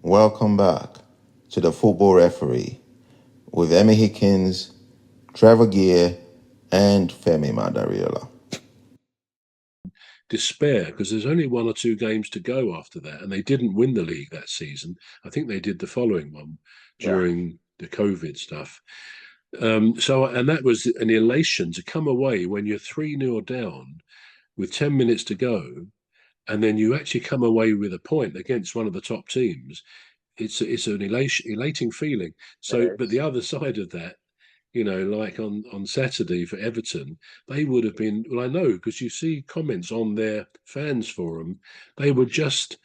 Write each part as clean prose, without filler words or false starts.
Welcome back to the Football Referee with Emmy Hikins, Trevor and Femi Madariola. Despair, because there's only 1 or 2 games to go after that, and they didn't win the league that season. I think they did the following one during the COVID stuff. And that was an elation to come away when you're 3-0 down with 10 minutes to go, and then you actually come away with a point against one of the top teams. It's an elating feeling. But the other side of that, like on Saturday for Everton, they would have been, well, I know, because you see comments on their fans forum, they were just,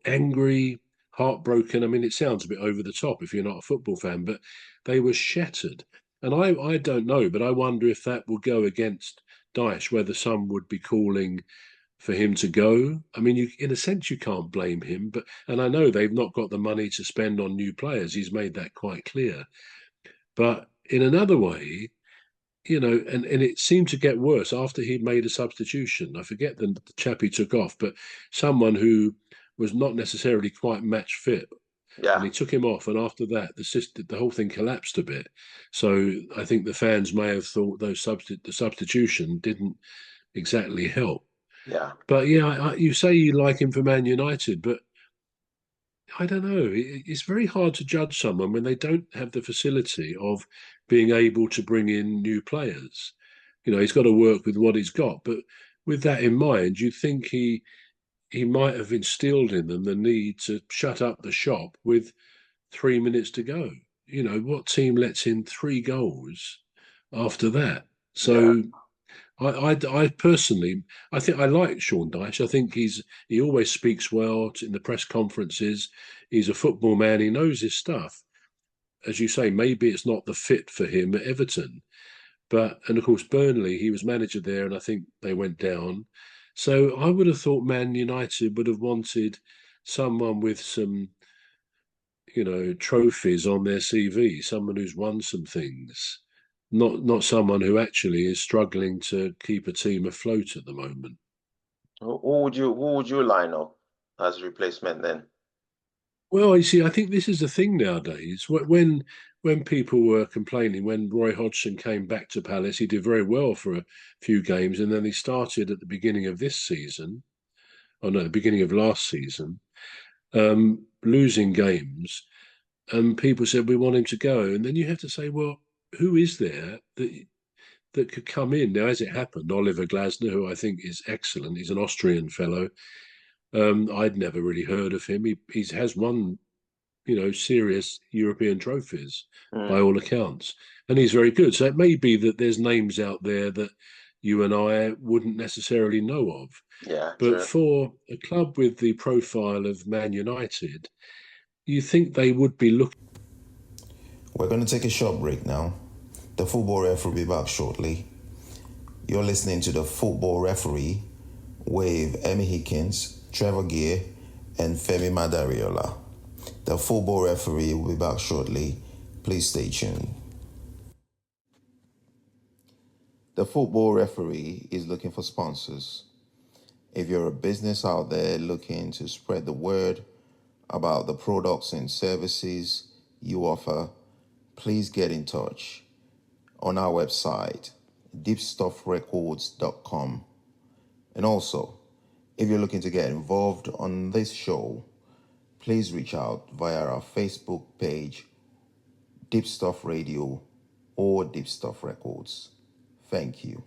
angry, heartbroken. I mean, it sounds a bit over the top if you're not a football fan, but they were shattered. And I don't know, but I wonder if that will go against Dyche, whether some would be calling for him to go. I mean, in a sense, you can't blame him, and I know they've not got the money to spend on new players. He's made that quite clear. But in another way, and it seemed to get worse after he'd made a substitution. I forget the chap he took off, but someone who was not necessarily quite match fit. Yeah. And he took him off, and after that, the whole thing collapsed a bit. So I think the fans may have thought the substitution didn't exactly help. Yeah. But you say you like him for Man United, but I don't know. It's very hard to judge someone when they don't have the facility of being able to bring in new players. He's got to work with what he's got. But with that in mind, you think he might have instilled in them the need to shut up the shop with 3 minutes to go. What team lets in 3 goals after that? So I personally, I think I like Sean Dyche. I think he always speaks well in the press conferences. He's a football man. He knows his stuff. As you say, maybe it's not the fit for him at Everton, and of course Burnley, he was manager there, and I think they went down. So I would have thought Man United would have wanted someone with some, trophies on their CV, someone who's won some things. Not someone who actually is struggling to keep a team afloat at the moment. Who would you line up as replacement then? Well, you see, I think this is the thing nowadays. When people were complaining, when Roy Hodgson came back to Palace, he did very well for a few games, and then he started at the beginning of this season, the beginning of last season, losing games, and people said we want him to go, and then you have to say, well, who is there that could come in? Now, as it happened, Oliver Glasner, who I think is excellent, he's an Austrian fellow. I'd never really heard of him. He has won, serious European trophies by all accounts, and he's very good. So it may be that there's names out there that you and I wouldn't necessarily know of. Yeah. But for a club with the profile of Man United, you think they would be looking. We're going to take a short break now. The Football Referee will be back shortly. You're listening to the Football Referee with Emmy Hikins, Trevor and Femi Madariola. The Football Referee will be back shortly. Please stay tuned. The Football Referee is looking for sponsors. If you're a business out there looking to spread the word about the products and services you offer, please get in touch on our website, deepstuffrecords.com. And also, if you're looking to get involved on this show, please reach out via our Facebook page, Deep Stuff Radio or Deep Stuff Records. Thank you.